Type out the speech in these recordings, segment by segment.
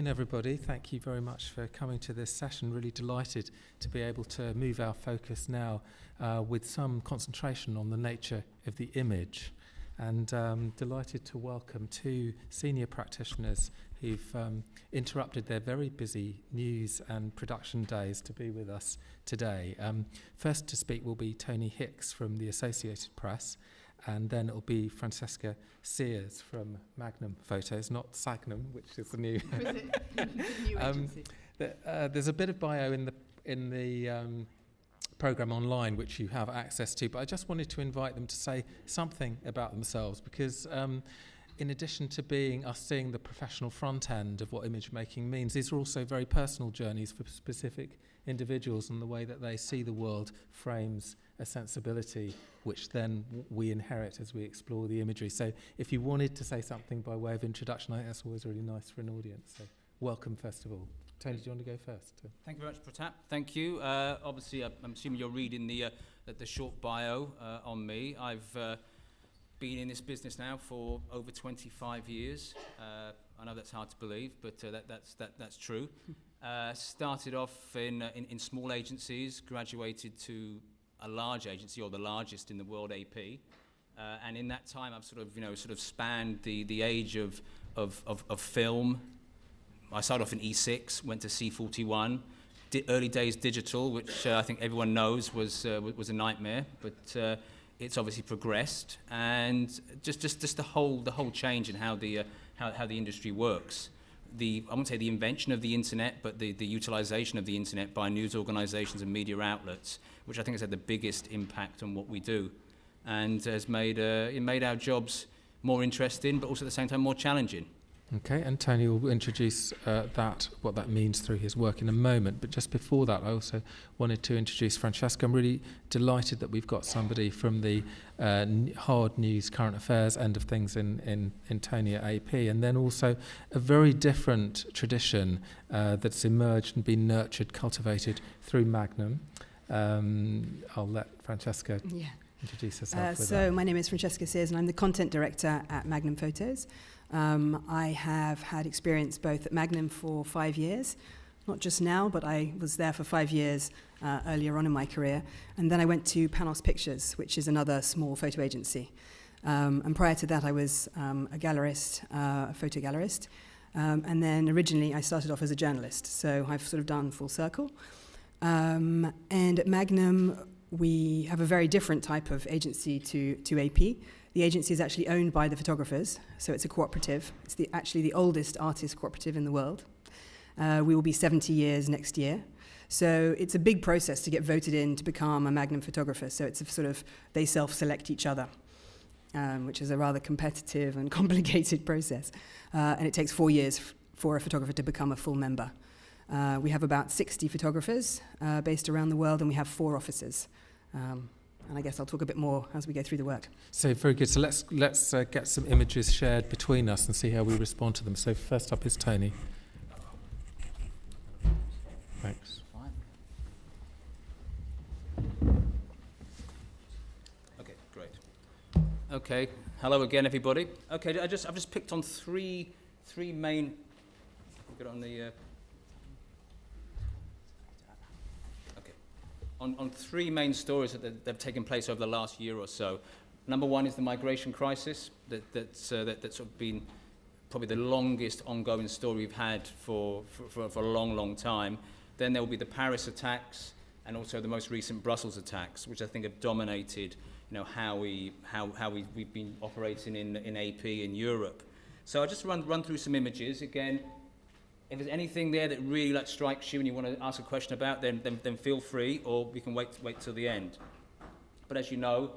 afternoon, everybody. Thank you very much for coming to this session. Really delighted to be able to move our focus now with some concentration on the nature of the image. And delighted to welcome two senior practitioners who've interrupted their very busy news and production days to be with us today. First to speak will be Tony Hicks from the Associated Press, and then it'll be Francesca Sears from Magnum Photos, not Sagnum, which is the new new agency. There's a bit of bio in the program online which you have access to, but I just wanted to invite them to say something about themselves, because in addition to being us seeing the professional front end of what image making means, these are also very personal journeys for specific individuals, and the way that they see the world frames a sensibility which then we inherit as we explore the imagery. So if you wanted to say something by way of introduction, I think that's always really nice for an audience. So welcome, first of all. Tony, do you want to go first? Thank you very much, Pratap. Thank you. Obviously, I'm assuming you're reading the short bio on me. I've been in this business now for over 25 years. I know that's hard to believe, but that's true. Started off in small agencies, graduated to a large agency, or the largest in the world, AP. And in that time, I've sort of spanned the age of film. I started off in E6, went to C41, early days digital, which I think everyone knows was a nightmare, but it's obviously progressed, and just the whole change in how the industry works. I won't say the invention of the internet, but the utilization of the internet by news organizations and media outlets, which I think has had the biggest impact on what we do, and has made our jobs more interesting, but also at the same time more challenging. Okay, and Tony will introduce what that means through his work in a moment. But just before that, I also wanted to introduce Francesca. I'm really delighted that we've got somebody from the hard news, current affairs end of things in Tony at AP, and then also a very different tradition that's emerged and been nurtured, cultivated through Magnum. I'll let Francesca introduce herself. So my name is Francesca Sears, and I'm the content director at Magnum Photos. I have had experience both at Magnum for 5 years, not just now, but I was there for 5 years earlier on in my career. And then I went to Panos Pictures, which is another small photo agency. And prior to that, I was a gallerist, a photo gallerist. And then originally, I started off as a journalist. So I've sort of done full circle. And at Magnum, we have a very different type of agency to AP. The agency is actually owned by the photographers, so it's a cooperative. It's actually the oldest artist cooperative in the world. We will be 70 years next year. So it's a big process to get voted in to become a Magnum photographer. So it's a sort of, they self-select each other, which is a rather competitive and complicated process. And it takes 4 years for a photographer to become a full member. We have about 60 photographers based around the world, and we have 4 offices. And I guess I'll talk a bit more as we go through the work. So very good. So let's get some images shared between us and see how we respond to them. So first up is Tony. Thanks. Okay, great. Okay, hello again, everybody. Okay, I've just picked on three main. Get on the. On 3 main stories that have taken place over the last year or so. Number one is the migration crisis that's sort of been probably the longest ongoing story we've had for a long time. Then there will be the Paris attacks and also the most recent Brussels attacks, which I think have dominated, how we've been operating in AP in Europe. So I'll just run through some images again. If there's anything there that really strikes you and you want to ask a question about, then feel free, or we can wait till the end. But as you know,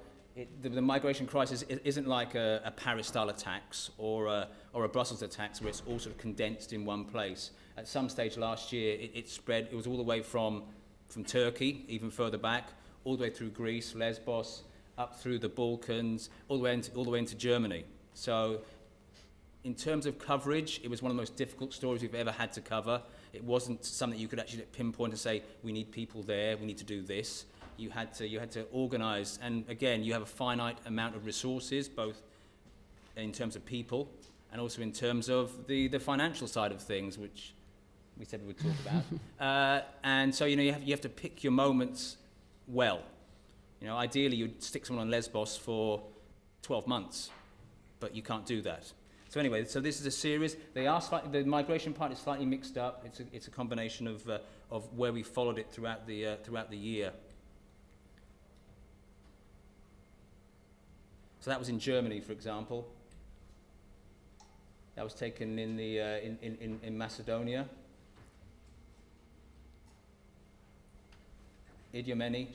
the migration crisis isn't like a Paris-style attacks or a Brussels attacks where it's all sort of condensed in one place. At some stage last year, it spread. It was all the way from Turkey, even further back, all the way through Greece, Lesbos, up through the Balkans, all the way into Germany. So, in terms of coverage, it was one of the most difficult stories we've ever had to cover. It wasn't something you could actually pinpoint and say, we need people there, we need to do this. You had to organize, and again, you have a finite amount of resources, both in terms of people and also in terms of the financial side of things, which we said we would talk about. And so, you have to pick your moments well. Ideally you'd stick someone on Lesbos for 12 months, but you can't do that. So anyway, so this is a series. The migration part is slightly mixed up. It's a combination of where we followed it throughout the year. So that was in Germany, for example. That was taken in Macedonia. Idiomeni.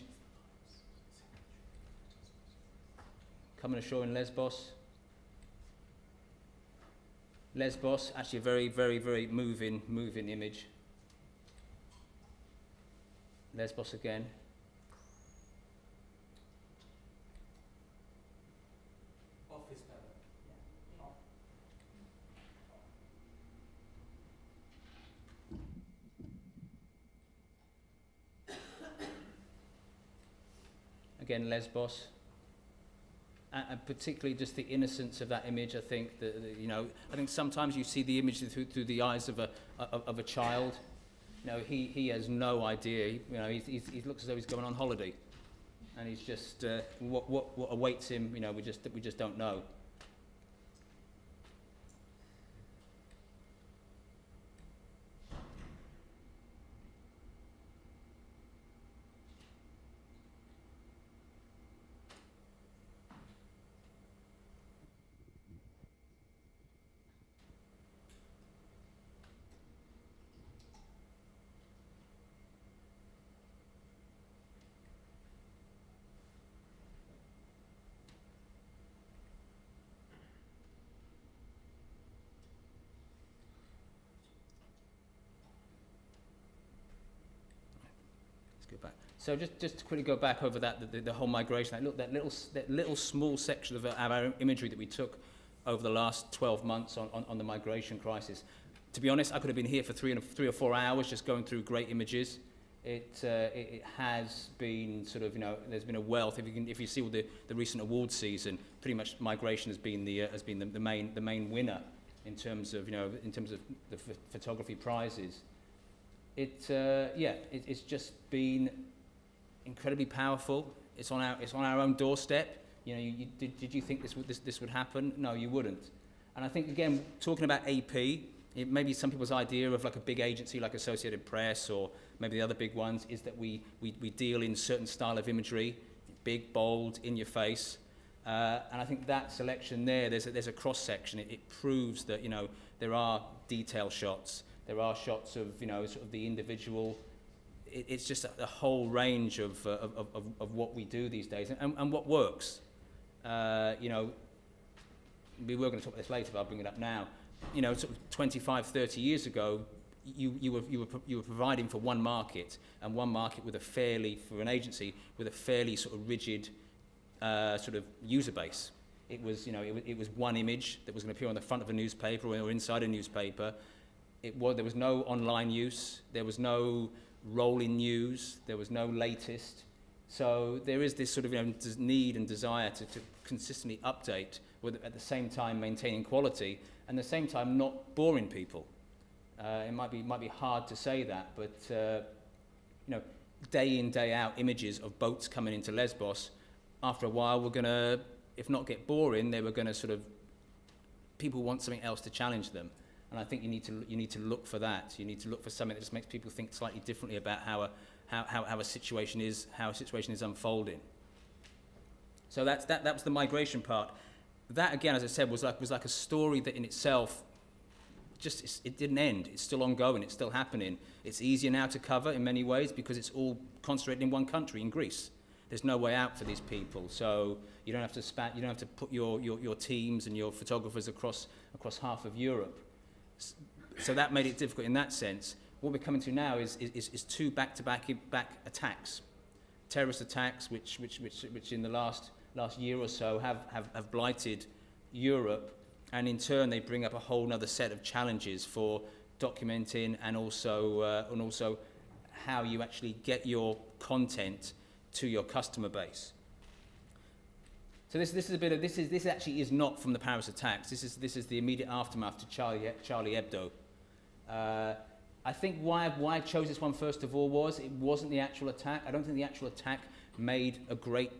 Coming ashore in Lesbos. Lesbos, actually a very, very, very moving image. Lesbos again. Again, Lesbos. And particularly just the innocence of that image. I think that I think sometimes you see the image through the eyes of a child. He has no idea. He looks as though he's going on holiday, and he's just what awaits him. We just don't know. Back. So just to quickly go back over that, the whole migration. Look, that little small section of our imagery that we took over the last 12 months on the migration crisis. To be honest, I could have been here for three or 4 hours just going through great images. It has been sort of, there's been a wealth. If you see all the recent award season, pretty much migration has been the main winner in terms of the photography prizes. It's just been incredibly powerful. It's on our own doorstep. Did you think this would happen? No, you wouldn't. And I think, again, talking about AP, it may be some people's idea of like a big agency like Associated Press or maybe the other big ones is that we deal in certain style of imagery, big, bold, in your face. And I think that selection there's a cross section. It proves that there are detail shots. There are shots of sort of the individual. It's just a whole range of what we do these days and what works. We were going to talk about this later, but I'll bring it up now. Sort of 25, 30 years ago, you were providing for one market, and one market for an agency with a fairly sort of rigid sort of user base. It was it was one image that was going to appear on the front of a newspaper or inside a newspaper. There was no online use, there was no rolling news, there was no latest. So there is this sort of need and desire to consistently update, with at the same time maintaining quality, and at the same time not boring people. It might be hard to say that, but day in, day out images of boats coming into Lesbos, after a while we're going to, if not get boring, they were going to sort of, people want something else to challenge them. And I think you need to look for that. You need to look for something that just makes people think slightly differently about how a situation is unfolding. So that was the migration part. That again, as I said, was like a story that in itself it didn't end. It's still ongoing. It's still happening. It's easier now to cover in many ways because it's all concentrated in one country, in Greece. There's no way out for these people. So you don't have to put your teams and your photographers across half of Europe. So that made it difficult in that sense. What we're coming to now is two back-to-back attacks, terrorist attacks, which in the last year or so have blighted Europe, and in turn they bring up a whole other set of challenges for documenting and also how you actually get your content to your customer base. So this actually is not from the Paris attacks. This is the immediate aftermath to Charlie Hebdo. I think why I chose this one first of all was it wasn't the actual attack. I don't think the actual attack made a great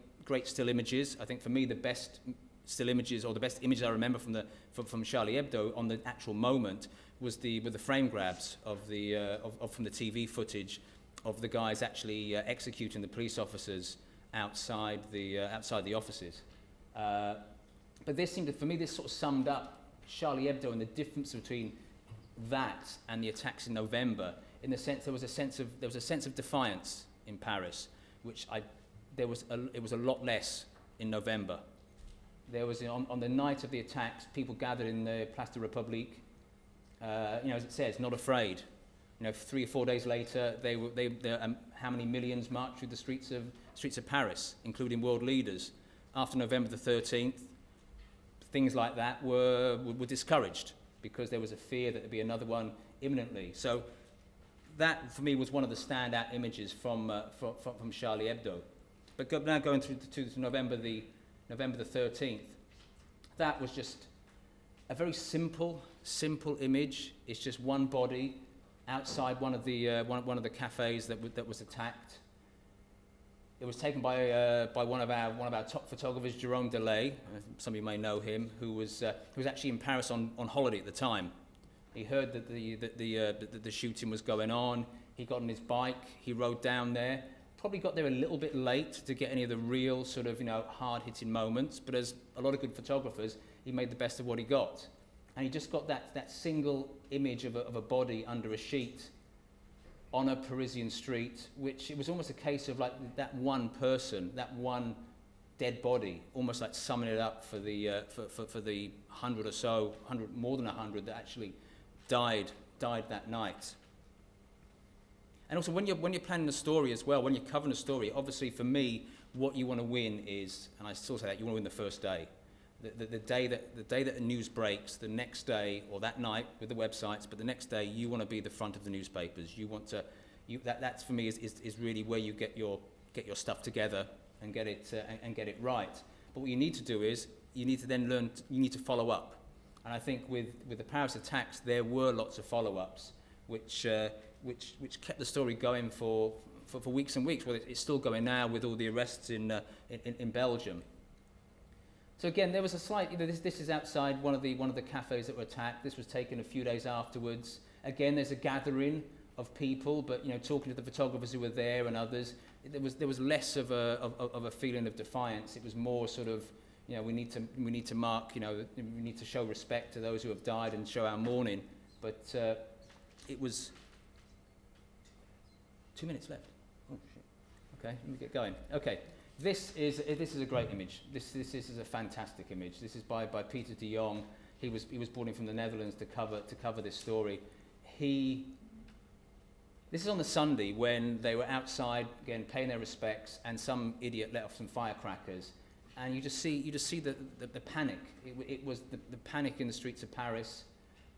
still images. I think for me the best still images, or the best images I remember from Charlie Hebdo on the actual moment, was the frame grabs of from the TV footage of the guys actually executing the police officers outside the offices. But this seemed to, for me, this sort of summed up Charlie Hebdo and the difference between that and the attacks in November, in the sense there was a sense of defiance in Paris, which it was a lot less in November. There was on the night of the attacks, people gathered in the Place de République, as it says, not afraid. 3 or 4 days later, how many millions marched through the streets of Paris, including world leaders. After November the 13th, things like that were discouraged because there was a fear that there'd be another one imminently. So that, for me, was one of the standout images from Charlie Hebdo. But now going through to November the 13th, that was just a very simple image. It's just one body outside one of the cafes that was attacked. It was taken by one of our top photographers, Jerome Delay. Some of you may know him, who was actually in Paris on holiday at the time. He heard that the shooting was going on. He got on his bike. He rode down there. Probably got there a little bit late to get any of the real sort of hard-hitting moments. But as a lot of good photographers, he made the best of what he got. And he just got that single image of a body under a sheet on a Parisian street, which it was almost a case of like that one person, that one dead body, almost like summing it up for the 100 or so, more than 100 that actually died that night. And also when you're planning a story as well, when you're covering a story, obviously for me, what you want to win is, and I still say that, you want to win the first day. The day that the news breaks, the next day or that night with the websites, but the next day you want to be the front of the newspapers. You want to, that's for me is really where you get your stuff together and get it right. But what you need to do is you need to then learn. You need to follow up. And I think with the Paris attacks, there were lots of follow-ups, which kept the story going for weeks and weeks. Well, it's still going now with all the arrests in Belgium. So again, there was a slight, this is outside one of the cafes that were attacked. This was taken a few days afterwards. Again, there's a gathering of people, but talking to the photographers who were there and others, there was less of a feeling of defiance. It was more sort of, we need to mark, we need to show respect to those who have died and show our mourning. But it was 2 minutes left. Oh shit. Okay, let me get going. Okay. This is a great image. This is a fantastic image. This is by Peter de Jong. He was brought in from the Netherlands to cover this story. This is on the Sunday when they were outside again paying their respects, and some idiot let off some firecrackers, and you just see the panic. It was the panic in the streets of Paris,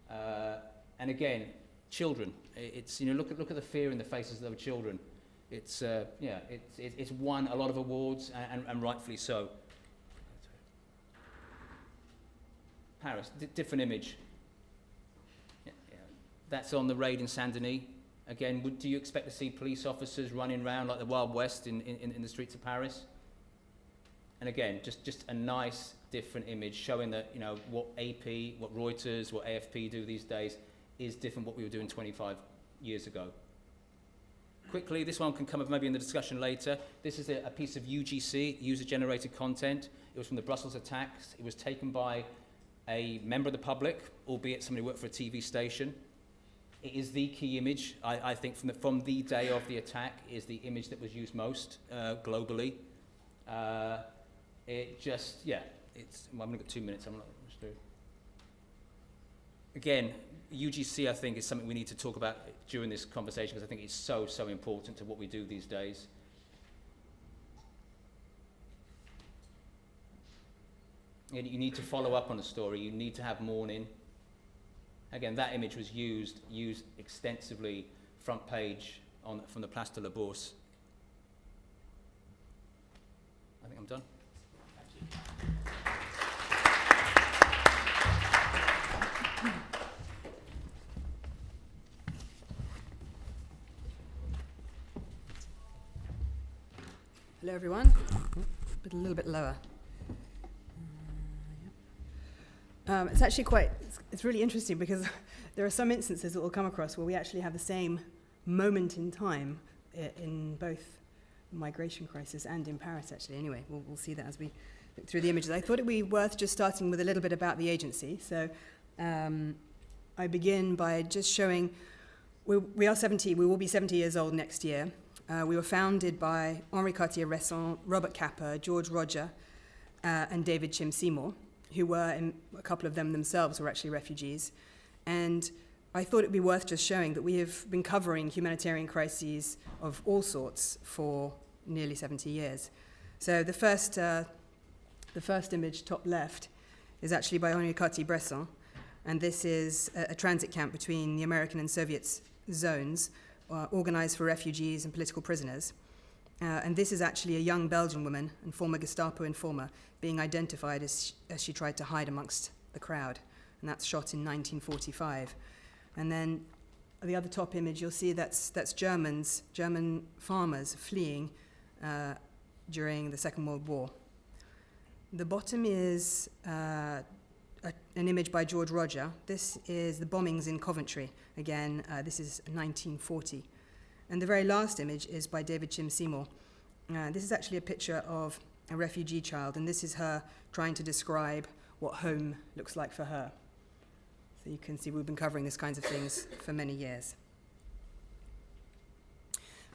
and again, children. It's look at the fear in the faces of the children. It's won a lot of awards, and rightfully so. Paris, different image. Yeah. That's on the raid in Saint-Denis. Again, do you expect to see police officers running around like the Wild West in the streets of Paris? And again, just a nice, different image showing that what AP, what Reuters, what AFP do these days is different what we were doing 25 years ago. Quickly, this one can come up maybe in the discussion later. This is a piece of UGC, user-generated content. It was from the Brussels attacks. It was taken by a member of the public, albeit somebody who worked for a TV station. It is the key image, I think, from the day of the attack, is the image that was used most globally. I'm going to go 2 minutes. I'm not just through. Again, UGC, I think, is something we need to talk about during this conversation because I think it's so important to what we do these days. And you need to follow up on a story. You need to have mourning. Again, that image was used extensively, front page from the Place de la Bourse. I think I'm done. Thank you. Hello, everyone. But a little bit lower. It's actually it's really interesting because there are some instances that we'll come across where we actually have the same moment in time in both the migration crisis and in Paris, actually. Anyway, we'll see that as we look through the images. I thought it would be worth just starting with a little bit about the agency. So I begin by just showing we will be 70 years old next year. We were founded by Henri Cartier-Bresson, Robert Capa, George Roger, and David Chim Seymour, who were, a couple of them themselves were actually refugees. And I thought it would be worth just showing that we have been covering humanitarian crises of all sorts for nearly 70 years. So the first image, top left, is actually by Henri Cartier-Bresson, and this is a transit camp between the American and Soviet zones, organized for refugees and political prisoners. And this is actually a young Belgian woman and former Gestapo informer being identified as she tried to hide amongst the crowd. And that's shot in 1945. And then the other top image, you'll see that's German farmers fleeing during the Second World War. The bottom is an image by George Roger. This is the bombings in Coventry. Again, this is 1940. And the very last image is by David Chim Seymour. This is actually a picture of a refugee child, and this is her trying to describe what home looks like for her. So you can see we've been covering these kinds of things for many years.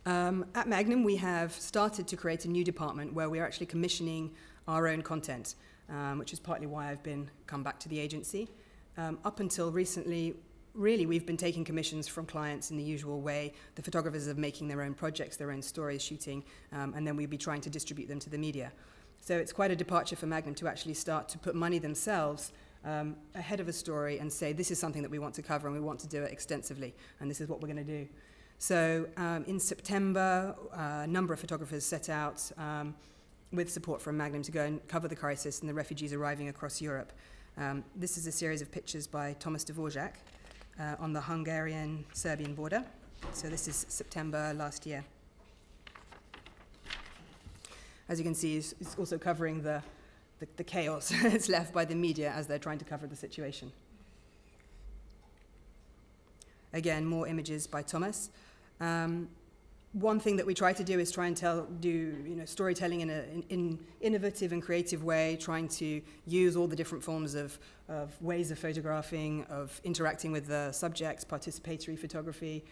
At Magnum, we have started to create a new department where we're actually commissioning our own content, which is partly why I've come back to the agency. Up until recently, really, we've been taking commissions from clients in the usual way. The photographers are making their own projects, their own stories, shooting, and then we'd be trying to distribute them to the media. So it's quite a departure for Magnum to actually start to put money themselves ahead of a story and say, this is something that we want to cover and we want to do it extensively, and this is what we're going to do. So in September, a number of photographers set out with support from Magnum to go and cover the crisis and the refugees arriving across Europe. This is a series of pictures by Thomas Dvorak on the Hungarian-Serbian border. So this is September last year. As you can see, it's also covering the chaos that's left by the media as they're trying to cover the situation. Again, more images by Thomas. One thing that we try to do is try and do storytelling in an innovative and creative way, trying to use all the different forms of ways of photographing, of interacting with the subjects, participatory photography,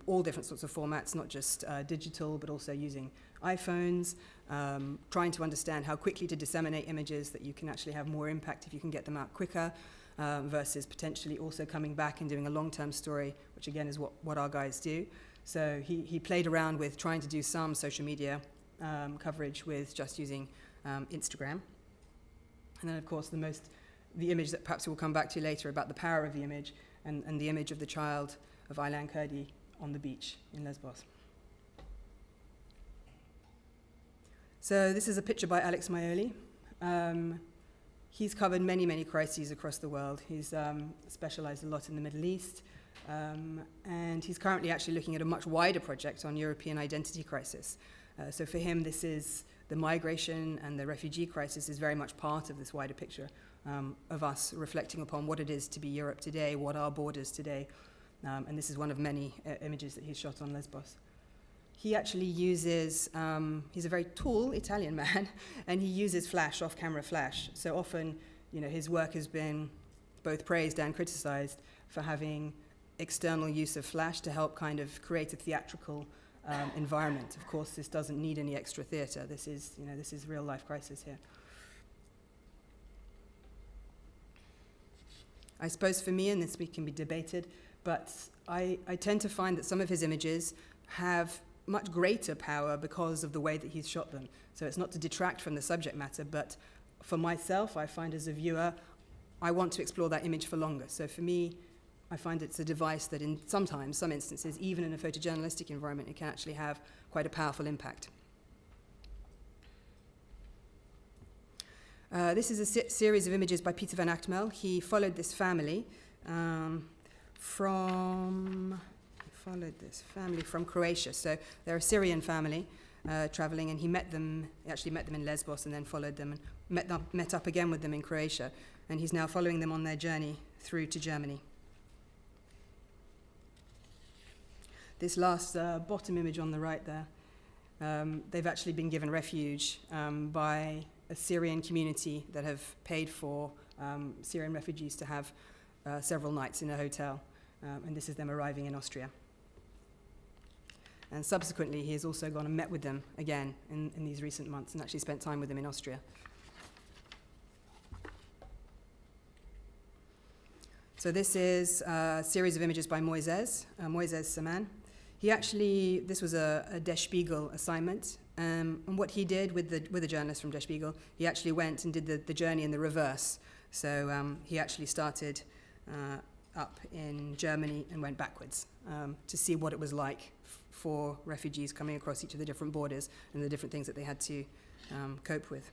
all different sorts of formats, not just digital, but also using iPhones, trying to understand how quickly to disseminate images that you can actually have more impact if you can get them out quicker, versus potentially also coming back and doing a long-term story, which again is what our guys do. So he played around with trying to do some social media coverage with just using Instagram. And then, of course, the image that perhaps we'll come back to later about the power of the image and the image of the child of Aylan Kurdi on the beach in Lesbos. So this is a picture by Alex Maioli. He's covered many, many crises across the world. He's specialized a lot in the Middle East. And he's currently actually looking at a much wider project on European identity crisis. So for him, this is the migration and the refugee crisis is very much part of this wider picture of us reflecting upon what it is to be Europe today, what are borders today. And this is one of many images that he's shot on Lesbos. He actually uses, he's a very tall Italian man, and he uses flash, off-camera flash. So often, his work has been both praised and criticized for having external use of flash to help kind of create a theatrical environment. Of course, this doesn't need any extra theater. This is real life crisis here. I suppose for me, and this can be debated, but I tend to find that some of his images have much greater power because of the way that he's shot them. So it's not to detract from the subject matter, but for myself, I find as a viewer, I want to explore that image for longer. So for me, I find it's a device that some instances, even in a photojournalistic environment, it can actually have quite a powerful impact. This is a series of images by Peter van Achtmel. He followed this family from Croatia. So they're a Syrian family. traveling, and he actually met them in Lesbos and then followed them and met up again with them in Croatia. And he's now following them on their journey through to Germany. This last bottom image on the right there, they've actually been given refuge by a Syrian community that have paid for Syrian refugees to have several nights in a hotel. And this is them arriving in Austria. And subsequently, he has also gone and met with them again in these recent months and actually spent time with them in Austria. So this is a series of images by Moises Saman. This was a Der Spiegel assignment. And what he did with the journalist from Der Spiegel, he actually went and did the journey in the reverse. So he actually started up in Germany and went backwards to see what it was like for refugees coming across each of the different borders and the different things that they had to cope with.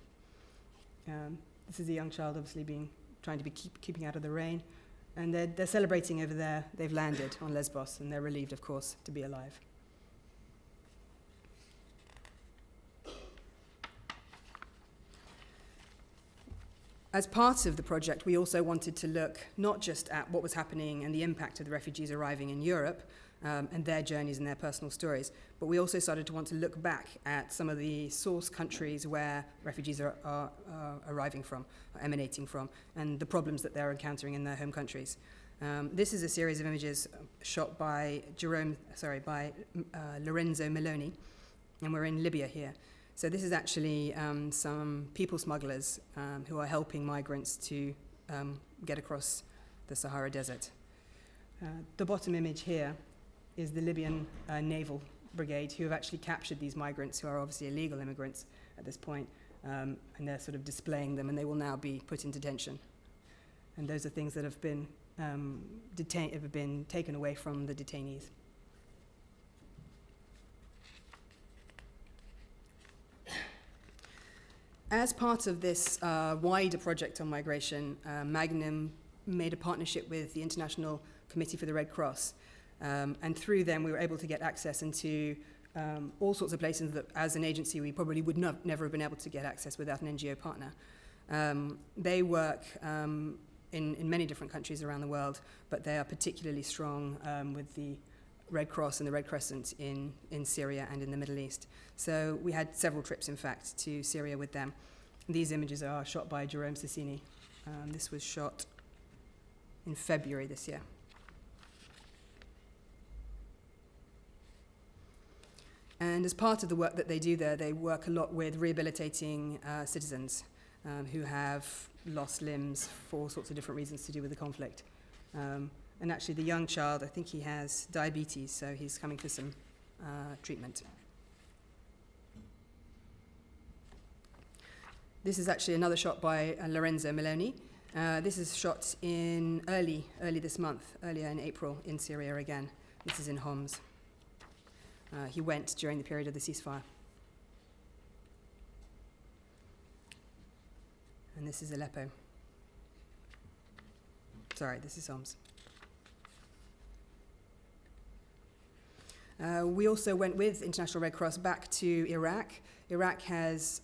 This is a young child obviously trying to be keeping out of the rain. And they're celebrating over there. They've landed on Lesbos, and they're relieved, of course, to be alive. As part of the project, we also wanted to look not just at what was happening and the impact of the refugees arriving in Europe and their journeys and their personal stories, but we also started to want to look back at some of the source countries where refugees are arriving from, emanating from, and the problems that they're encountering in their home countries. This is a series of images shot by Lorenzo Meloni, and we're in Libya here. So this is actually some people smugglers who are helping migrants to get across the Sahara Desert. The bottom image here is the Libyan Naval Brigade, who have actually captured these migrants, who are obviously illegal immigrants at this point, and they're sort of displaying them, and they will now be put in detention. And those are things that have been taken away from the detainees. As part of this wider project on migration, Magnum made a partnership with the International Committee for the Red Cross. And through them, we were able to get access into all sorts of places that, as an agency, we probably would never have been able to get access without an NGO partner. They work in many different countries around the world, but they are particularly strong with the Red Cross and the Red Crescent in Syria and in the Middle East. So we had several trips, in fact, to Syria with them. These images are shot by Jerome Cecchini. This was shot in February this year. And as part of the work that they do there, they work a lot with rehabilitating citizens who have lost limbs for all sorts of different reasons to do with the conflict. And actually, the young child, I think he has diabetes, so he's coming for some treatment. This is actually another shot by Lorenzo Meloni. This is shot in early this month, earlier in April, in Syria again. This is in Homs. He went during the period of the ceasefire. And this is Aleppo. Sorry, this is Homs. We also went with International Red Cross back to Iraq. Iraq has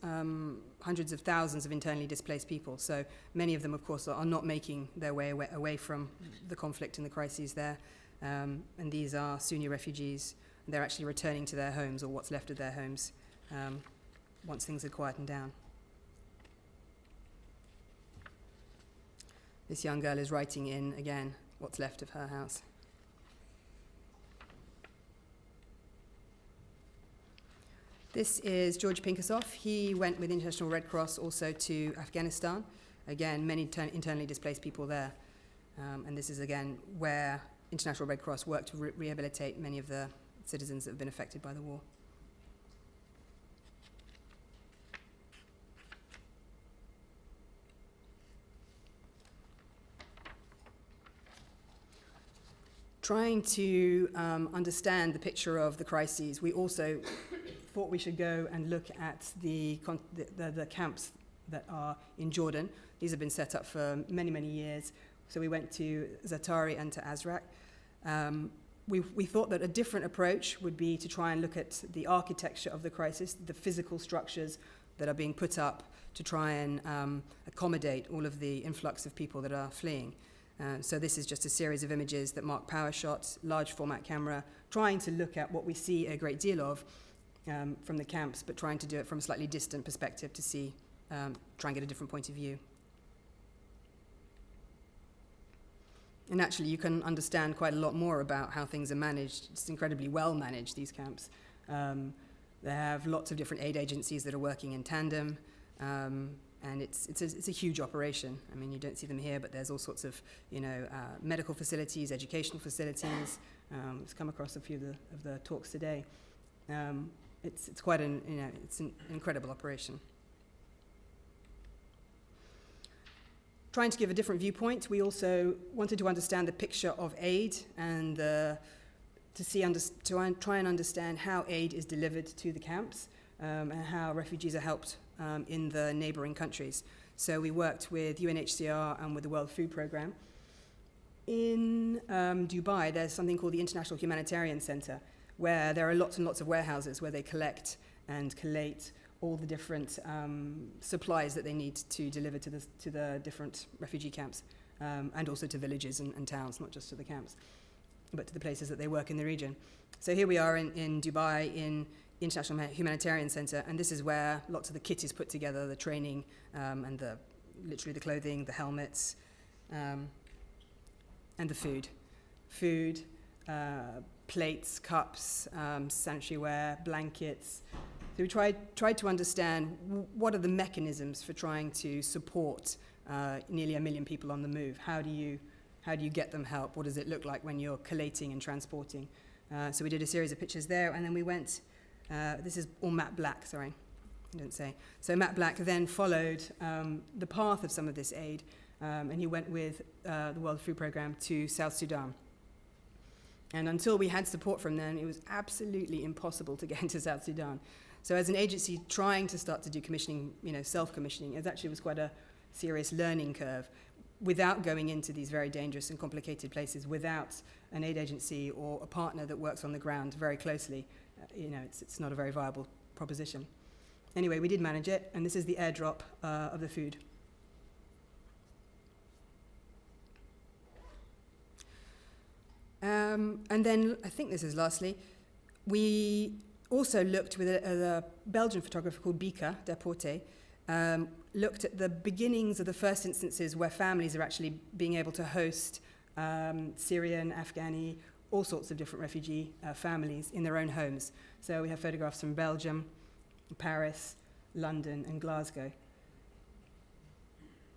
hundreds of thousands of internally displaced people, so many of them, of course, are not making their way away from the conflict and the crises there. And these are Sunni refugees. They're actually returning to their homes, or what's left of their homes, once things are quietened down. This young girl is writing in, again, what's left of her house. This is George Pinkasov. He went with International Red Cross also to Afghanistan. Again, many internally displaced people there. And this is, again, where International Red Cross worked to rehabilitate many of the citizens that have been affected by the war. Trying to understand the picture of the crises, we also thought we should go and look at the camps that are in Jordan. These have been set up for many, many years. So we went to Zatari and to Azraq. we thought that a different approach would be to try and look at the architecture of the crisis, the physical structures that are being put up to try and accommodate all of the influx of people that are fleeing. So this is just a series of images that mark power shots, large format camera, trying to look at what we see a great deal of from the camps, but trying to do it from a slightly distant perspective to see, try and get a different point of view. And actually, you can understand quite a lot more about how things are managed. It's incredibly well managed, these camps. They have lots of different aid agencies that are working in tandem, and it's a huge operation. I mean, you don't see them here, but there's all sorts of, medical facilities, educational facilities. It's come across a few of the talks today. It's quite it's an incredible operation. Trying to give a different viewpoint, we also wanted to understand the picture of aid and try and understand how aid is delivered to the camps and how refugees are helped in the neighboring countries. So we worked with UNHCR and with the World Food Programme. In Dubai, there's something called the International Humanitarian Center, where there are lots and lots of warehouses where they collect and collate all the different supplies that they need to deliver to the different refugee camps, and also to villages and towns, not just to the camps, but to the places that they work in the region. So here we are in Dubai, in the International Humanitarian Center, and this is where lots of the kit is put together, the training, and literally the clothing, the helmets, and the food. Food, plates, cups, sanitary ware, blankets. So we tried to understand what are the mechanisms for trying to support nearly 1 million people on the move. How do you get them help? What does it look like when you're collating and transporting? So we did a series of pictures there, and then we went, this is all Matt Black, sorry, I didn't say. So Matt Black then followed the path of some of this aid, and he went with the World Food Programme to South Sudan. And until we had support from them, it was absolutely impossible to get into South Sudan. So as an agency trying to start to do commissioning, self-commissioning, it actually was quite a serious learning curve without going into these very dangerous and complicated places, without an aid agency or a partner that works on the ground very closely. It's not a very viable proposition. Anyway, we did manage it, and this is the airdrop of the food. And then, I think this is lastly, we also looked with a Belgian photographer called Bika Deporte, looked at the beginnings of the first instances where families are actually being able to host Syrian, Afghani, all sorts of different refugee families in their own homes. So we have photographs from Belgium, Paris, London, and Glasgow.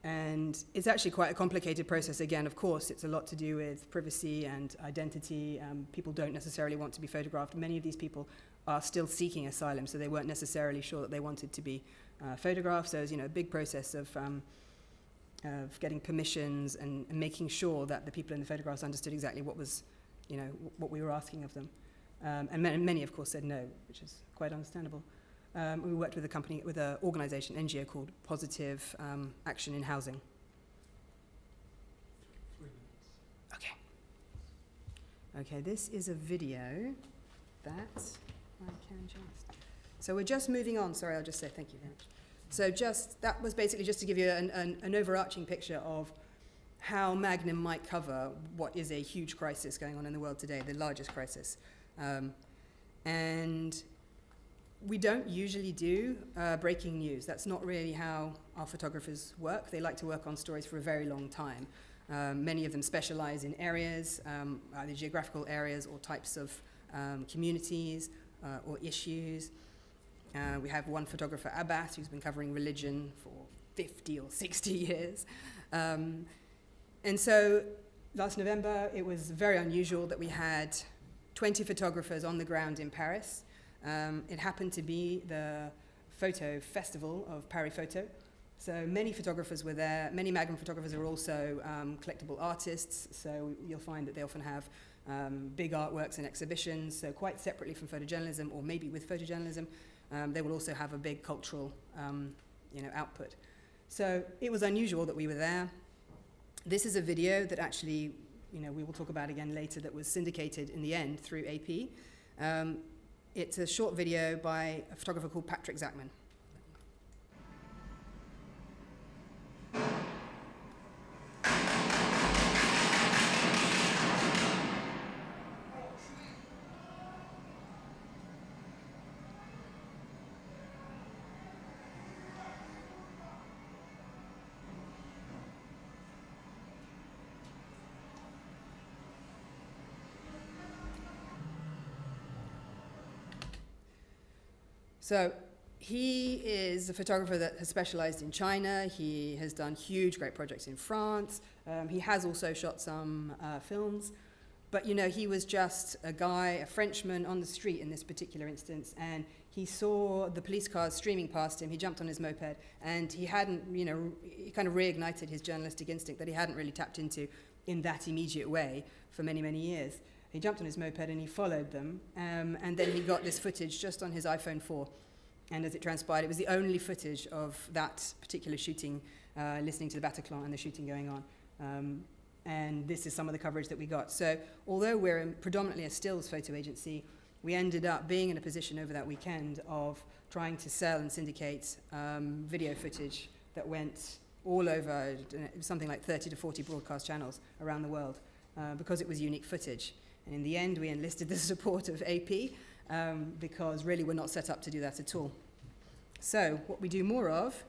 And it's actually quite a complicated process. Again, of course, it's a lot to do with privacy and identity. People don't necessarily want to be photographed. Many of these people are still seeking asylum, so they weren't necessarily sure that they wanted to be photographed. So there's a big process of getting permissions and making sure that the people in the photographs understood exactly what was, what we were asking of them. And many, of course, said no, which is quite understandable. We worked with an organization, NGO, called Positive Action in Housing. 3 minutes. Okay, this is a video that I can just... So we're just moving on. Sorry, I'll just say thank you very much. So that was basically just to give you an overarching picture of how Magnum might cover what is a huge crisis going on in the world today, the largest crisis. And we don't usually do breaking news. That's not really how our photographers work. They like to work on stories for a very long time. Many of them specialize in areas, either geographical areas or types of communities or issues. We have one photographer, Abbas, who's been covering religion for 50 or 60 years. And so last November, it was very unusual that we had 20 photographers on the ground in Paris. It happened to be the photo festival of Paris Photo. So many photographers were there. Many Magnum photographers are also collectible artists. So you'll find that they often have big artworks and exhibitions. So quite separately from photojournalism, or maybe with photojournalism, they will also have a big cultural output. So it was unusual that we were there. This is a video that actually we will talk about again later, that was syndicated in the end through AP. It's a short video by a photographer called Patrick Zachman. So he is a photographer that has specialized in China. He has done huge, great projects in France. He has also shot some films. But, he was just a guy, a Frenchman on the street in this particular instance, and he saw the police cars streaming past him. He jumped on his moped, and he hadn't, he kind of reignited his journalistic instinct that he hadn't really tapped into in that immediate way for many, many years. He jumped on his moped and he followed them, and then he got this footage just on his iPhone 4. And as it transpired, it was the only footage of that particular shooting, listening to the Bataclan and the shooting going on. And this is some of the coverage that we got. So although we're predominantly a stills photo agency, we ended up being in a position over that weekend of trying to sell and syndicate video footage that went all over, something like 30 to 40 broadcast channels around the world, because it was unique footage. And in the end, we enlisted the support of AP, because really we're not set up to do that at all. So what we do more of,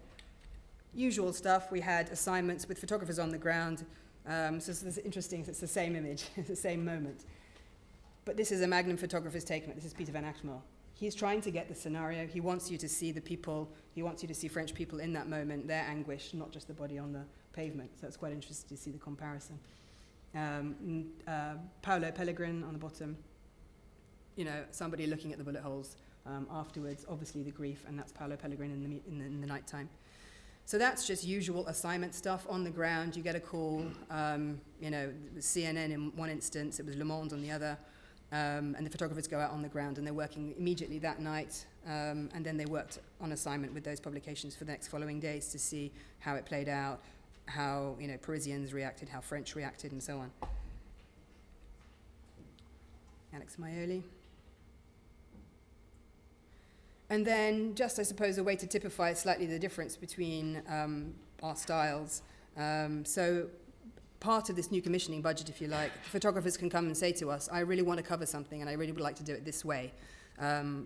usual stuff, we had assignments with photographers on the ground. So this is interesting, it's the same image, it's the same moment. But this is a Magnum photographer's take on it. This is Peter van Achmel. He's trying to get the scenario. He wants you to see the people, he wants you to see French people in that moment, their anguish, not just the body on the pavement. So it's quite interesting to see the comparison. Paolo Pellegrin on the bottom, somebody looking at the bullet holes afterwards, obviously the grief, and that's Paolo Pellegrin in the nighttime. So that's just usual assignment stuff on the ground. You get a call, it was CNN in one instance, it was Le Monde on the other, and the photographers go out on the ground and they're working immediately that night, and then they worked on assignment with those publications for the next following days to see how it played out, how Parisians reacted, how French reacted, and so on. Alex Maioli. And then just, I suppose, a way to typify slightly the difference between our styles. So part of this new commissioning budget, if you like, photographers can come and say to us, I really want to cover something and I really would like to do it this way.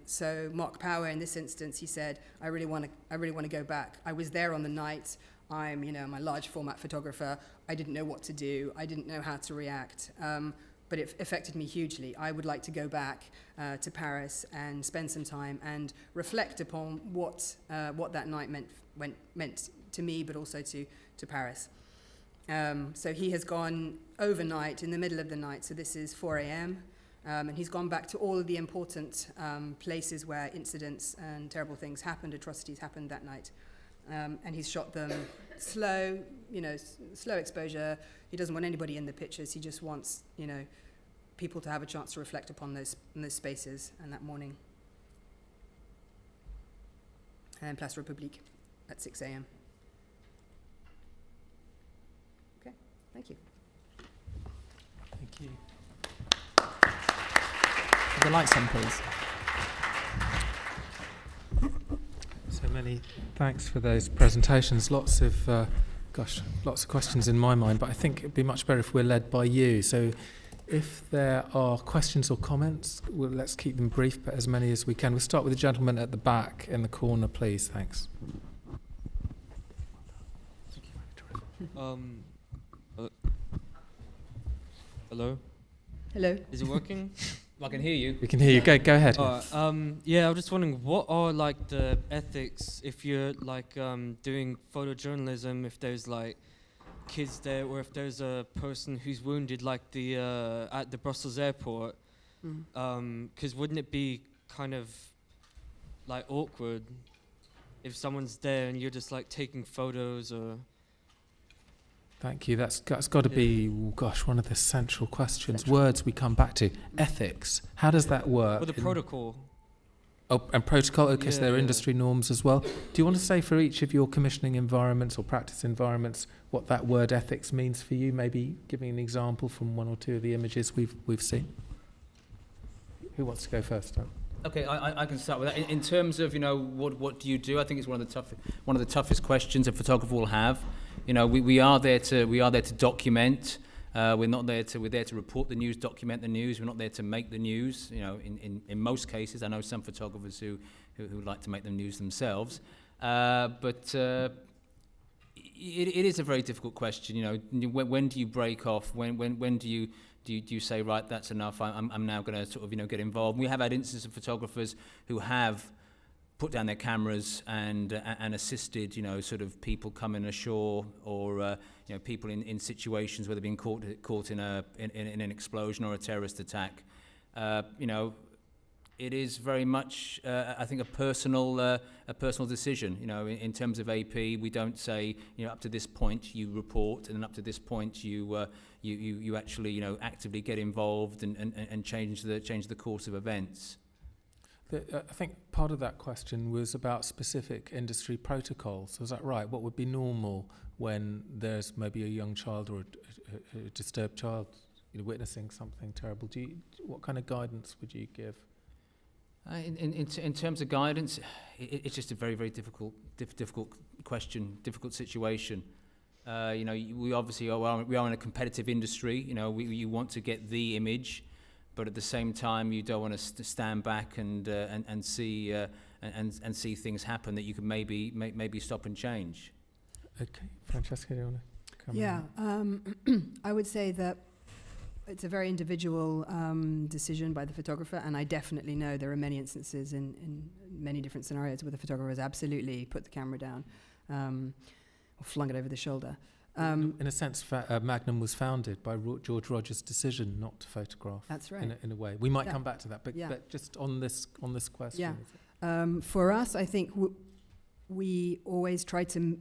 So Mark Power, in this instance, he said, I really want to go back. I was there on the night. I'm a large format photographer. I didn't know what to do. I didn't know how to react. But it affected me hugely. I would like to go back to Paris and spend some time and reflect upon what that night meant to me, but also to Paris. So he has gone overnight, in the middle of the night, so this is 4 a.m., and he's gone back to all of the important places where incidents and terrible things happened, atrocities happened that night. And he's shot them slow, slow exposure. He doesn't want anybody in the pictures. He just wants, people to have a chance to reflect upon those spaces and that morning. And Place République at 6 a.m. Okay, thank you. Thank you. The lights on, please. So many thanks for those presentations. Lots of questions in my mind, but I think it'd be much better if we're led by you. So if there are questions or comments, let's keep them brief, but as many as we can. We'll start with the gentleman at the back in the corner, please. Thanks. Hello? Hello. Is it working? I can hear you. We can hear you. Go ahead. Yeah, I was just wondering, what are like the ethics if you're like doing photojournalism, if there's like kids there, or if there's a person who's wounded, like at the Brussels airport? Because wouldn't it be kind of like awkward if someone's there and you're just like taking photos or? Thank you. That's got to be, one of the central questions. Words we come back to. Ethics. How does that work? Or the protocol. Oh, and protocol, okay, so there are Yeah. industry norms as well. Do you want to say for each of your commissioning environments or practice environments what that word ethics means for you? Maybe giving an example from one or two of the images we've seen. Who wants to go first? Okay, I can start with that. In terms of, what do you do? I think it's one of the toughest questions a photographer will have. We are there to document. We're there to report the news, document the news. We're not there to make the news. In most cases, I know some photographers who like to make the news themselves. But it is a very difficult question. When do you break off? When do you say, right, that's enough? I'm now going to sort of get involved. We have had instances of photographers who have put down their cameras and assisted, sort of people coming ashore, or people in situations where they've been caught in an explosion or a terrorist attack. It is very much, I think, a personal decision. In terms of AP, we don't say, up to this point you report, and then up to this point you actually, actively get involved and change the course of events. I think part of that question was about specific industry protocols. Was that right? What would be normal when there's maybe a young child or a disturbed child witnessing something terrible? What kind of guidance would you give? In terms of guidance, it's just a very, very difficult question, difficult situation. We obviously we are in a competitive industry. You want to get the image, but at the same time, you don't want to stand back and see things happen that you could maybe stop and change. Okay, Francesca, do you want to come in? Yeah, I would say that it's a very individual decision by the photographer, and I definitely know there are many instances in many different scenarios where the photographer has absolutely put the camera down or flung it over the shoulder. In a sense, Magnum was founded by George Rogers' decision not to photograph. That's right. In a way, we might Yeah. come back to that, but just on this question. Yeah. For us, I think we always try to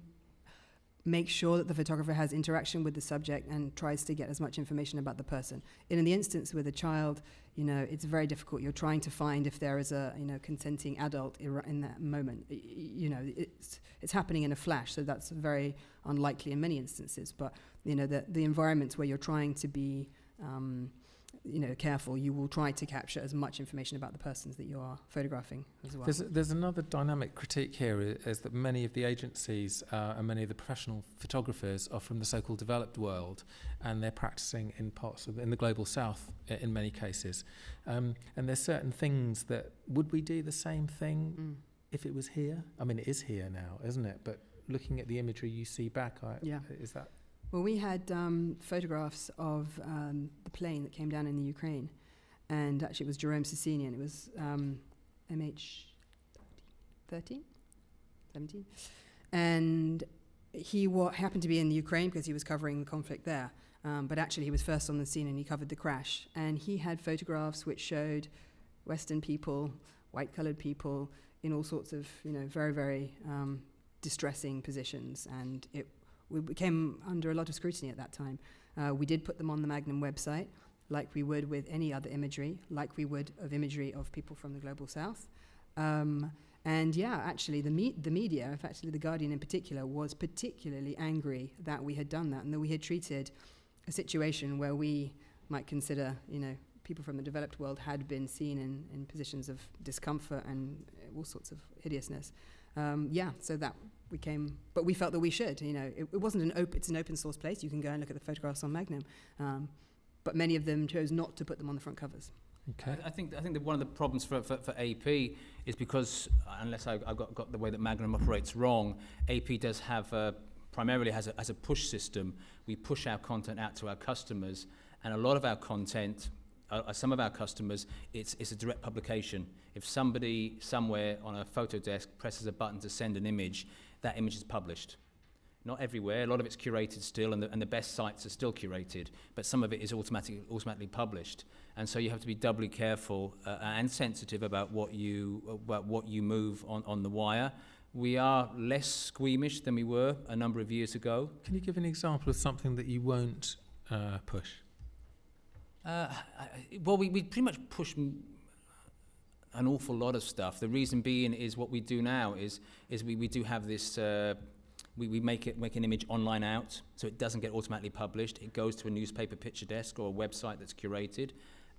make sure that the photographer has interaction with the subject and tries to get as much information about the person. In the instance with a child, it's very difficult. You're trying to find if there is a consenting adult in that moment. It's happening in a flash, so that's very unlikely in many instances. But the environments where you're trying to be careful, you will try to capture as much information about the persons that you are photographing as well. There's another dynamic critique here, is that many of the agencies and many of the professional photographers are from the so-called developed world, and they're practicing in the global south in many cases. And there's certain things that, would we do the same thing if it was here? I mean, it is here now, isn't it? But looking at the imagery you see back, is that... Well, we had photographs of the plane that came down in the Ukraine, and actually it was Jerome Cicini, and it was MH13, 17, and he happened to be in the Ukraine because he was covering the conflict there, but actually he was first on the scene and he covered the crash, and he had photographs which showed Western people, white-coloured people, in all sorts of very, very distressing positions, and we came under a lot of scrutiny at that time. We did put them on the Magnum website, like we would with any other imagery, like we would of imagery of people from the global south. And yeah, actually the media, in fact, The Guardian in particular, was particularly angry that we had done that and that we had treated a situation where we might consider, people from the developed world had been seen in positions of discomfort and all sorts of hideousness. So that but we felt that we should, it wasn't it's an open source place. You can go and look at the photographs on Magnum. But many of them chose not to put them on the front covers. Okay. I think that one of the problems for AP is because, unless I got the way that Magnum operates wrong, AP does have primarily has a push system. We push our content out to our customers, and a lot of our content, some of our customers, it's a direct publication. If somebody somewhere on a photo desk presses a button to send an image, that image is published. Not everywhere. A lot of it's curated still, and the best sites are still curated, but some of it is automatically published. And so you have to be doubly careful and sensitive about what you move on the wire. We are less squeamish than we were a number of years ago. Can you give an example of something that you won't push? Well, we pretty much push an awful lot of stuff. The reason being is what we do now is we do have this. We make an image online out, so it doesn't get automatically published. It goes to a newspaper picture desk or a website that's curated,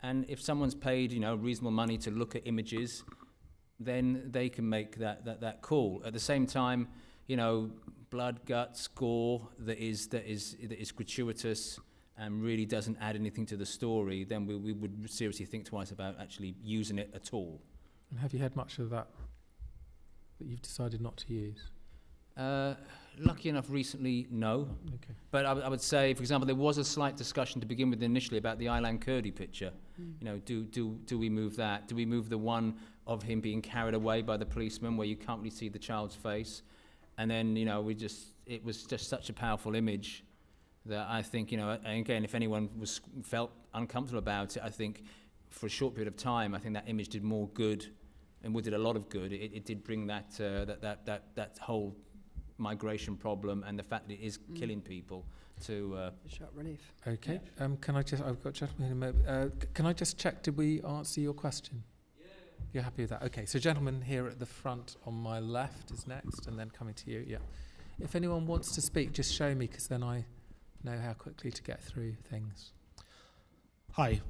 and if someone's paid, reasonable money to look at images, then they can make that call. At the same time, blood, guts, gore that is gratuitous and really doesn't add anything to the story, then we would seriously think twice about actually using it at all. And have you had much of that you've decided not to use? Lucky enough, recently, no. Okay. But I would say, for example, there was a slight discussion to begin with initially about the Aylan Kurdi picture. Do we move that? Do we move the one of him being carried away by the policeman where you can't really see the child's face? And then, it was just such a powerful image that I think, and again, if anyone felt uncomfortable about it, I think for a short period of time, I think that image did more good and did a lot of good. It did bring that whole migration problem and the fact that it is killing people to Sharp relief. Okay. I've got a gentleman in a moment. Can I just check, did we answer your question? Yeah. You're happy with that? Okay, so gentleman here at the front on my left is next, and then coming to you, yeah. If anyone wants to speak, just show me, because then I know how quickly to get through things. Hi.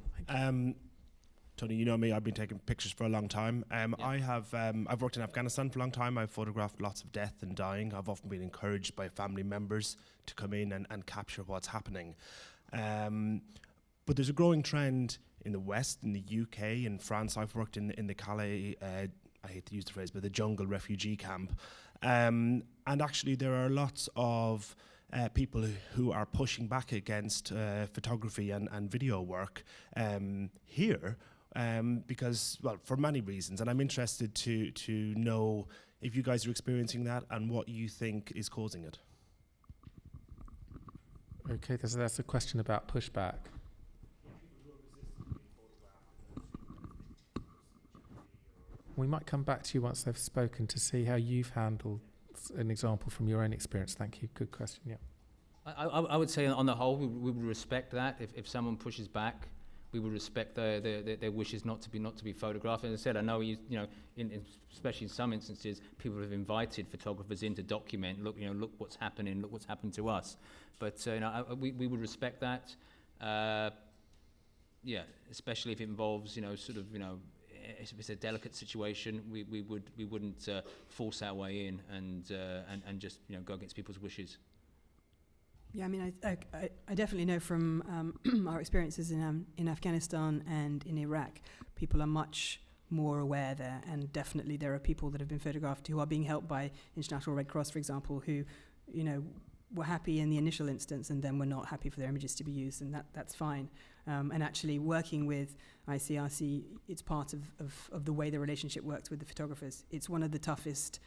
Tony, you know me, I've been taking pictures for a long time. I've worked in Afghanistan for a long time. I've photographed lots of death and dying. I've often been encouraged by family members to come in and capture what's happening. But there's a growing trend in the West, in the UK, in France. I've worked in the Calais, I hate to use the phrase, but the jungle refugee camp. And actually there are lots of people who are pushing back against photography and video work here. Because, well, for many reasons, and I'm interested to know if you guys are experiencing that and what you think is causing it. Okay, that's a question about pushback. We might come back to you once they've spoken to see how you've handled an example from your own experience. Thank you. Good question, yeah. I would say on the whole, we would respect that. If someone pushes back, we would respect their wishes not to be photographed. As I said, I know especially in some instances, people have invited photographers in to document. Look what's happening. Look what's happened to us. But we would respect that. Especially if it involves if it's a delicate situation, we wouldn't force our way in and just go against people's wishes. Yeah, I mean, I definitely know from our experiences in Afghanistan and in Iraq, people are much more aware there, and definitely there are people that have been photographed who are being helped by International Red Cross, for example, who, were happy in the initial instance and then were not happy for their images to be used, and that's fine. And actually working with ICRC, it's part of the way the relationship works with the photographers. It's one of the toughest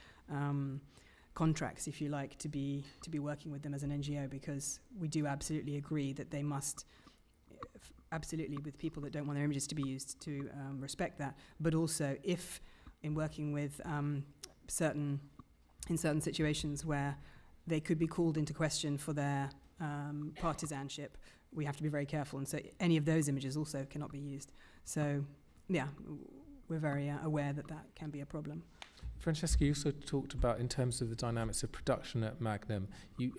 contracts, if you like, to be working with them as an NGO, because we do absolutely agree that they must, absolutely with people that don't want their images to be used, to respect that. But also, if in working with certain situations where they could be called into question for their partisanship, we have to be very careful. And so any of those images also cannot be used. So, yeah, we're very aware that can be a problem. Francesca, you also talked about, in terms of the dynamics of production at Magnum,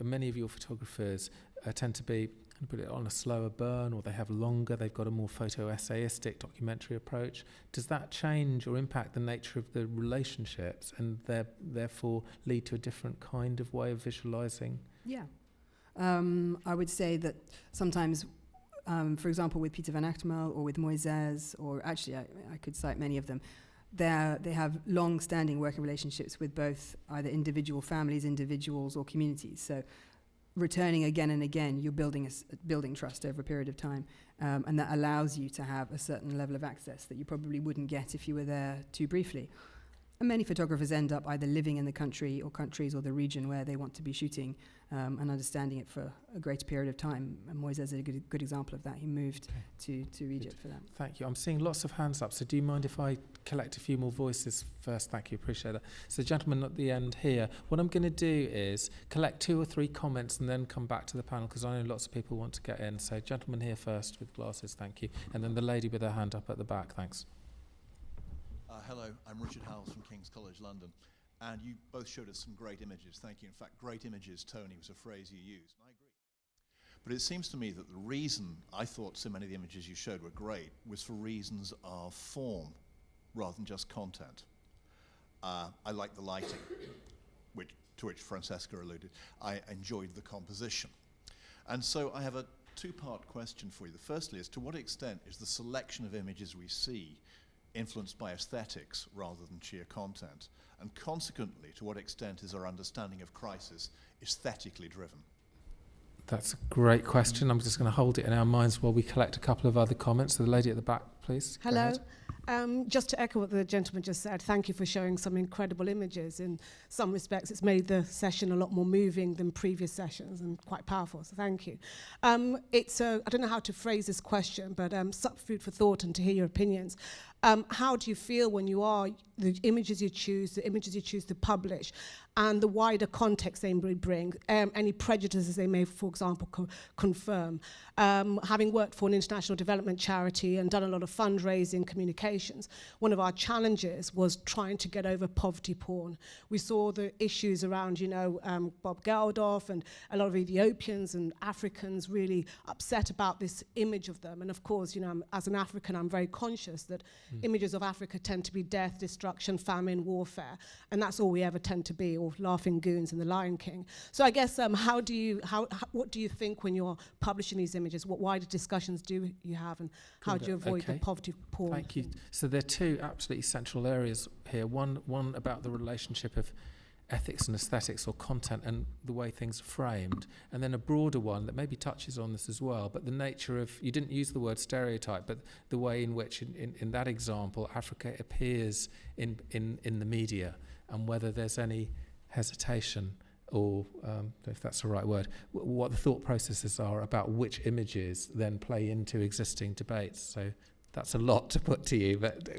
many of your photographers tend to be, put it on a slower burn, or they've got a more photo-essayistic documentary approach. Does that change or impact the nature of the relationships and therefore lead to a different kind of way of visualizing? Yeah. I would say that sometimes, for example, with Peter Van Achtermel or with Moises, or actually I could cite many of them, they have long-standing working relationships with both either individual families, individuals, or communities. So returning again and again, you're building trust over a period of time, and that allows you to have a certain level of access that you probably wouldn't get if you were there too briefly. And many photographers end up either living in the country or countries or the region where they want to be shooting, and understanding it for a greater period of time. And Moises is a good example of that. He moved to Egypt for that. Thank you. I'm seeing lots of hands up, so do you mind if I collect a few more voices first? Thank you, appreciate that. So gentleman at the end here, what I'm going to do is collect 2 or 3 comments and then come back to the panel, because I know lots of people want to get in. So gentleman here first with glasses, thank you. And then the lady with her hand up at the back, thanks. Hello, I'm Richard Howells from King's College London, and you both showed us some great images. Thank you. In fact, great images, Tony, was a phrase you used, and I agree. But it seems to me that the reason I thought so many of the images you showed were great was for reasons of form rather than just content. I like the lighting, to which Francesca alluded. I enjoyed the composition. And so I have a two-part question for you. The firstly is, to what extent is the selection of images we see influenced by aesthetics rather than sheer content? And consequently, to what extent is our understanding of crisis aesthetically driven? That's a great question. I'm just going to hold it in our minds while we collect a couple of other comments. So the lady at the back, please. Go Hello. ahead. Just to echo what the gentleman just said, thank you for showing some incredible images. In some respects, it's made the session a lot more moving than previous sessions and quite powerful, so thank you. I don't know how to phrase this question, but some food for thought and to hear your opinions. How do you feel when you are, the images you choose to publish, and the wider context they bring, any prejudices they may, for example, confirm? Having worked for an international development charity and done a lot of fundraising communications, one of our challenges was trying to get over poverty porn. We saw the issues around, Bob Geldof and a lot of Ethiopians and Africans really upset about this image of them. And of course, as an African, I'm very conscious that images of Africa tend to be death, destruction, famine, warfare, and that's all we ever tend to be, or laughing goons in The Lion King. So I guess, what do you think when you're publishing these images? What wider discussions do you have, and how do you avoid the poverty porn? Thank you. So there are two absolutely central areas here. One about the relationship of ethics and aesthetics, or content, and the way things are framed, and then a broader one that maybe touches on this as well, but the nature of, you didn't use the word stereotype, but the way in which in that example Africa appears in the media, and whether there's any hesitation, or if that's the right word, what the thought processes are about which images then play into existing debates. So that's a lot to put to you, but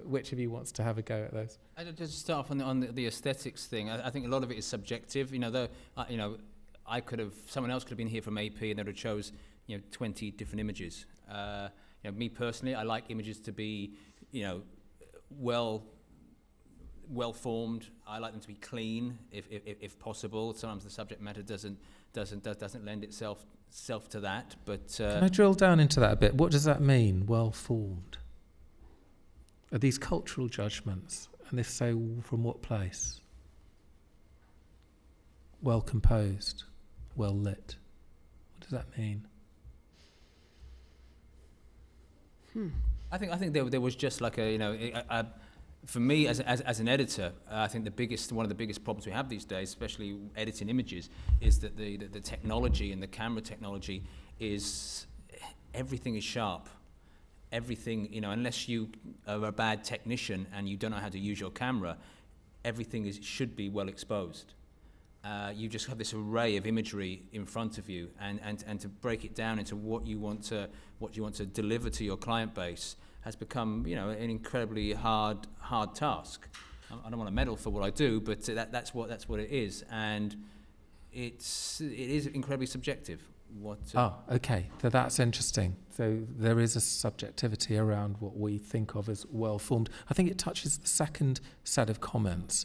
which of you wants to have a go at those? I'd just start off on the aesthetics thing. I think a lot of it is subjective. Someone else could have been here from AP and they would have chose 20 different images. Me personally, I like images to be well formed. I like them to be clean, if possible. Sometimes the subject matter doesn't lend itself to that. But can I drill down into that a bit? What does that mean? Well formed. Are these cultural judgments? And if so, from what place? Well composed, well lit. What does that mean? I think there was just like for me as an editor, I think one of the biggest problems we have these days, especially editing images, is that the technology and the camera technology is, everything is sharp. Everything, unless you are a bad technician and you don't know how to use your camera, everything should be well exposed. You just have this array of imagery in front of you, and to break it down into what you want to deliver to your client base has become, an incredibly hard task. I don't want to medal for what I do, but that's what it is, and it is incredibly subjective. Okay. So that's interesting. So there is a subjectivity around what we think of as well-formed. I think it touches the second set of comments,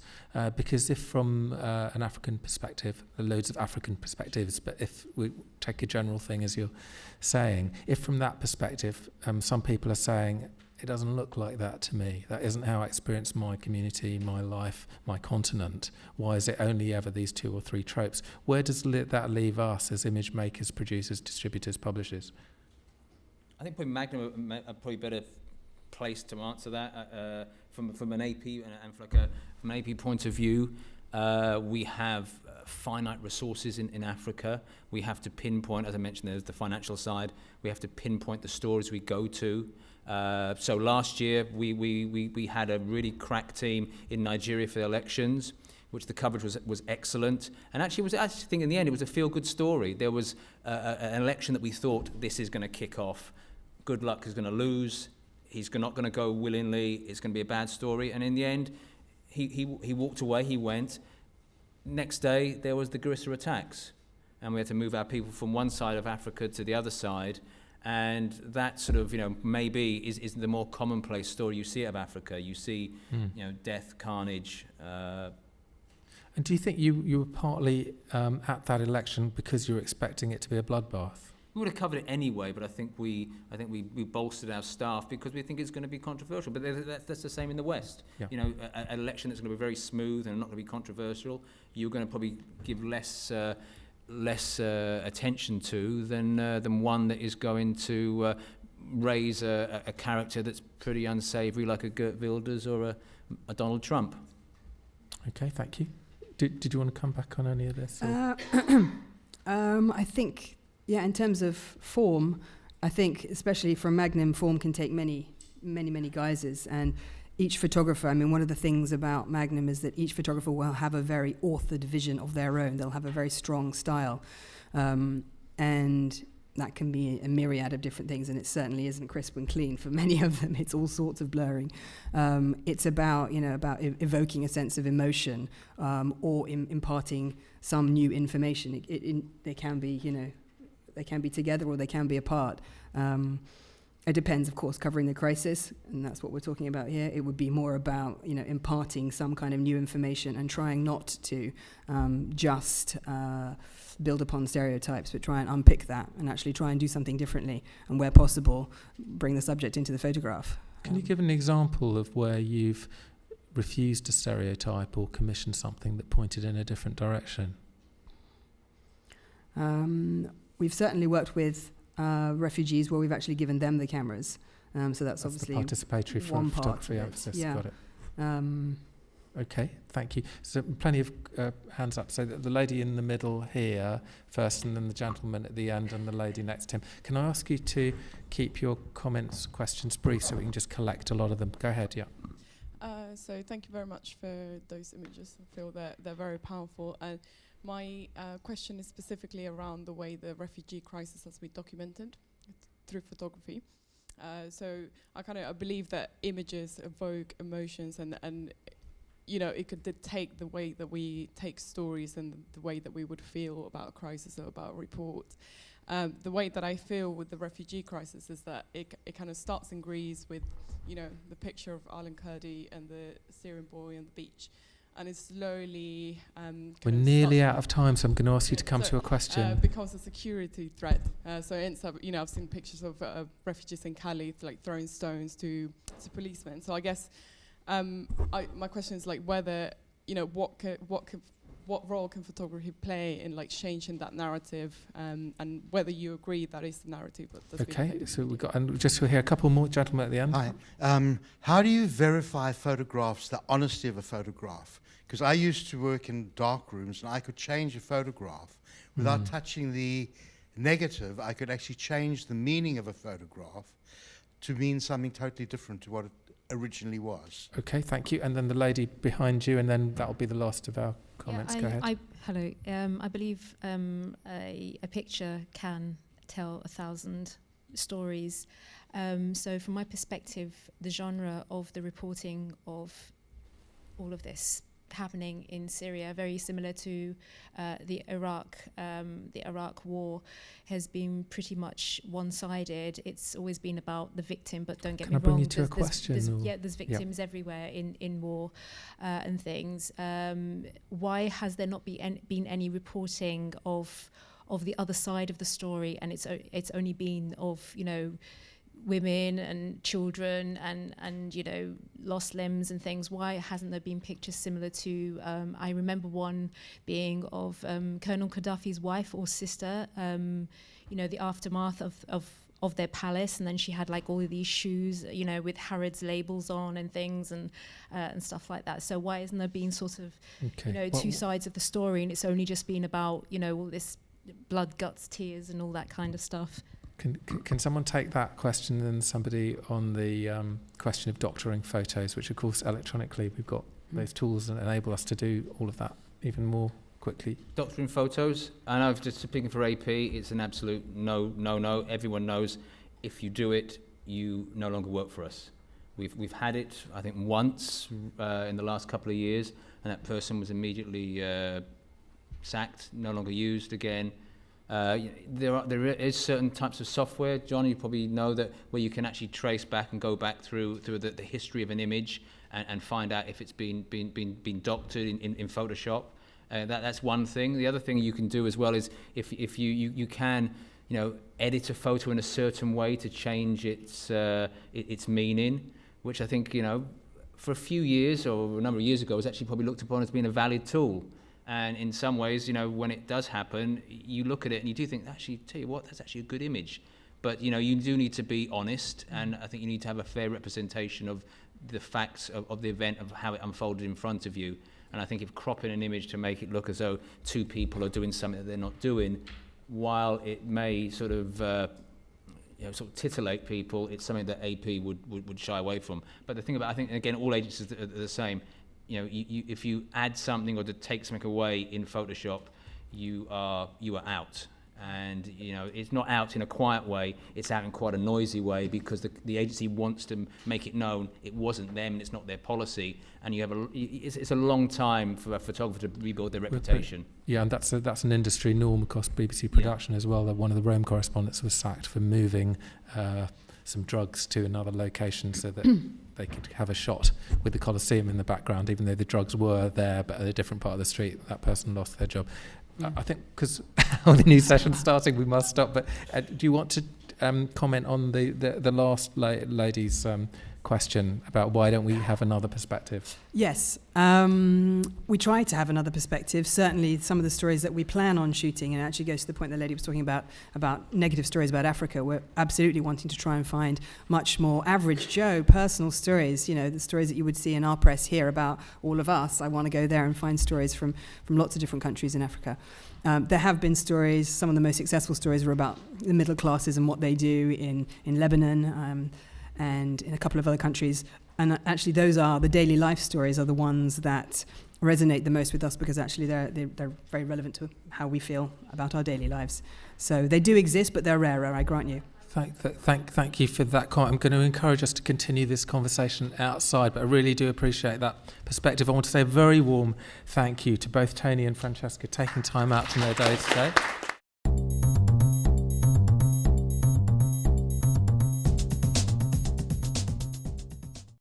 because if from an African perspective, there are loads of African perspectives, but if we take a general thing, as you're saying, if from that perspective, some people are saying, it doesn't look like that to me. That isn't how I experience my community, my life, my continent. Why is it only ever these 2 or 3 tropes? Where does that leave us as image makers, producers, distributors, publishers? I think probably Magnum are probably better placed to answer that from an AP and from an AP point of view. We have finite resources in Africa. We have to pinpoint, as I mentioned, there's the financial side. We have to pinpoint the stories we go to. So last year we had a really crack team in Nigeria for the elections, which the coverage was excellent, and actually I think in the end it was a feel-good story. There was an election that we thought, this is going to kick off. Good luck is going to lose. He's not going to go willingly. It's going to be a bad story. And in the end, he walked away. He went. Next day there was the Garissa attacks, and we had to move our people from one side of Africa to the other side. And that sort of, maybe is the more commonplace story you see out of Africa. You see, death, carnage. And do you think you were partly at that election because you were expecting it to be a bloodbath? We would have covered it anyway, but I think we bolstered our staff because we think it's going to be controversial. But that's the same in the West. Yeah. An election that's going to be very smooth and not going to be controversial, you're going to probably give less attention to than one that is going to raise a character that's pretty unsavoury, like a Geert Wilders or a Donald Trump. Okay, thank you. Did you want to come back on any of this? I think, in terms of form, I think especially from Magnum, form can take many guises. And each photographer, one of the things about Magnum is that each photographer will have a very authored vision of their own. They'll have a very strong style. And that can be a myriad of different things, and it certainly isn't crisp and clean for many of them. It's all sorts of blurring. It's about evoking a sense of emotion or imparting some new information. They can be together or they can be apart. It depends, of course, covering the crisis, and that's what we're talking about here. It would be more about imparting some kind of new information and trying not to just build upon stereotypes, but try and unpick that and actually try and do something differently, and where possible, bring the subject into the photograph. Can you give an example of where you've refused a stereotype or commissioned something that pointed in a different direction? We've certainly worked with refugees where we've actually given them the cameras. So that's obviously the participatory photography emphasis. Yeah. Got it. Okay, thank you. So plenty of hands up. So the lady in the middle here first, and then the gentleman at the end, and the lady next to him. Can I ask you to keep your comments, questions brief so we can just collect a lot of them? Go ahead, yeah. So thank you very much for those images. I feel that they're very powerful. My question is specifically around the way the refugee crisis has been documented through photography. So I believe that images evoke emotions, and it could dictate the way that we take stories and the way that we would feel about a crisis or about a report. The way that I feel with the refugee crisis is that it kind of starts in Greece with, the picture of Alan Kurdi and the Syrian boy on the beach. And it's slowly... We're nearly out of time, so I'm going to ask you to come to a question. Becomes a security threat. So it ends up, I've seen pictures of refugees in Cali throwing stones to policemen. So I guess my question is whether, what role can photography play in changing that narrative, and whether you agree that is the narrative. Okay, so we've got, and just to hear a couple more gentlemen at the end. Hi. How do you verify photographs, the honesty of a photograph? Because I used to work in dark rooms, and I could change a photograph without touching the negative. I could actually change the meaning of a photograph to mean something totally different to what it originally was. Okay, thank you. And then the lady behind you, and then that'll be the last of our comments. Go ahead. Hello. I believe a picture can tell 1,000 stories. So from my perspective, the genre of the reporting of all of this happening in Syria, very similar to the Iraq war, has been pretty much one-sided. It's always been about the victim, but don't get me wrong. Can I bring you to a question? There's victims everywhere in war and things. Why has there not been any reporting of the other side of the story? And it's only been of women and children and lost limbs and things. Why hasn't there been pictures similar to I remember one being of Colonel Gaddafi's wife or sister, the aftermath of their palace, and then she had all of these shoes with Harrods labels on and things and stuff like that. So why isn't there been sort of two sides of the story, and it's only just been about all this blood, guts, tears and all that kind of stuff? Can someone take that question, and somebody on the question of doctoring photos, which of course electronically we've got those tools that enable us to do all of that even more quickly. Doctoring photos, I know, just speaking for AP, it's an absolute no. Everyone knows if you do it, you no longer work for us. We've had it, I think, once in the last couple of years, and that person was immediately sacked, no longer used again. There is certain types of software, John, you probably know that, where you can actually trace back and go back through the history of an image and find out if it's been doctored in Photoshop. That's one thing. The other thing you can do as well is if you can, edit a photo in a certain way to change its meaning, which I think, for a few years or a number of years ago was actually probably looked upon as being a valid tool. And in some ways, when it does happen, you look at it and you do think, actually, tell you what, that's actually a good image. But, you do need to be honest, and I think you need to have a fair representation of the facts of the event, of how it unfolded in front of you. And I think if cropping an image to make it look as though two people are doing something that they're not doing, while it may sort of titillate people, it's something that AP would shy away from. But the thing about, I think, again, all agencies are the same. If you add something or to take something away in Photoshop, you are out. And it's not out in a quiet way, it's out in quite a noisy way, because the agency wants to make it known it wasn't them and it's not their policy, and it's a long time for a photographer to rebuild their reputation. Yeah, and that's an industry norm across BBC production as well. That one of the Rome correspondents was sacked for moving some drugs to another location so that they could have a shot with the Colosseum in the background, even though the drugs were there but at a different part of the street. That person lost their job. I think because on the new session starting, we must stop. But do you want to comment on the last lady's question about why don't we have another perspective? Yes, we try to have another perspective. Certainly some of the stories that we plan on shooting, and it actually goes to the point the lady was talking about negative stories about Africa, we're absolutely wanting to try and find much more average Joe personal stories, the stories that you would see in our press here about all of us. I want to go there and find stories from lots of different countries in Africa. There have been stories, some of the most successful stories were about the middle classes and what they do in Lebanon, and in a couple of other countries. And actually those are, the daily life stories are the ones that resonate the most with us, because actually they're very relevant to how we feel about our daily lives. So they do exist, but they're rarer, I grant you. Thank you for that comment. I'm going to encourage us to continue this conversation outside, but I really do appreciate that perspective. I want to say a very warm thank you to both Tony and Francesca taking time out from their day today.